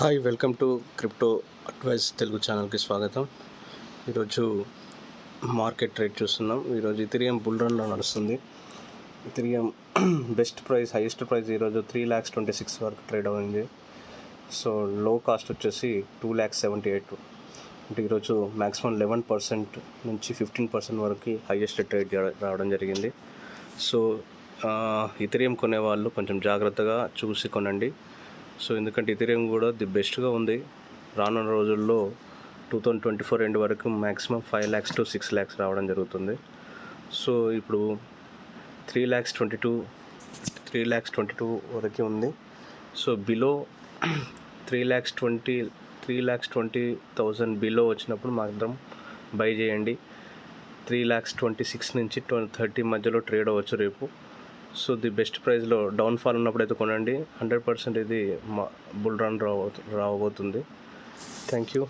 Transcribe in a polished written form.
Hi, welcome to crypto advice Telugu ఛానల్కి స్వాగతం. ఈరోజు మార్కెట్ రేట్ చూస్తున్నాం. ఈరోజు ఇథీరియం బుల్ రన్లో నడుస్తుంది. ఇథీరియం హైయెస్ట్ ప్రైస్ ఈరోజు 3,26,000 వరకు ట్రేడ్ అయింది. సో లో కాస్ట్ వచ్చేసి 2,78,000. అంటే ఈరోజు మ్యాక్సిమం 11% నుంచి 15% వరకు హైయెస్ట్ ట్రేడ్ రావడం జరిగింది. సో ఇథీరియం కొనేవాళ్ళు కొంచెం జాగ్రత్తగా చూసి కొనండి. సో ఎందుకంటే ఇథీరియం కూడా ది బెస్ట్గా ఉంది. రానున్న రోజుల్లో 2024 ఎండ్ వరకు మ్యాక్సిమం 5 lakhs to 6 lakhs రావడం జరుగుతుంది. సో ఇప్పుడు 3,22,000 వరకు ఉంది. సో బిలో 3,20,000 బిలో వచ్చినప్పుడు మాత్రం బై చేయండి. 3,26,000 నుంచి 30 మధ్యలో ట్రేడ్ అవ్వచ్చు రేపు. సో ది బెస్ట్ ప్రైస్లో డౌన్ఫాల్ ఉన్నప్పుడు అయితే కొనండి. 100% ఇది బుల్ రన్ రావబోతుంది. Thank you.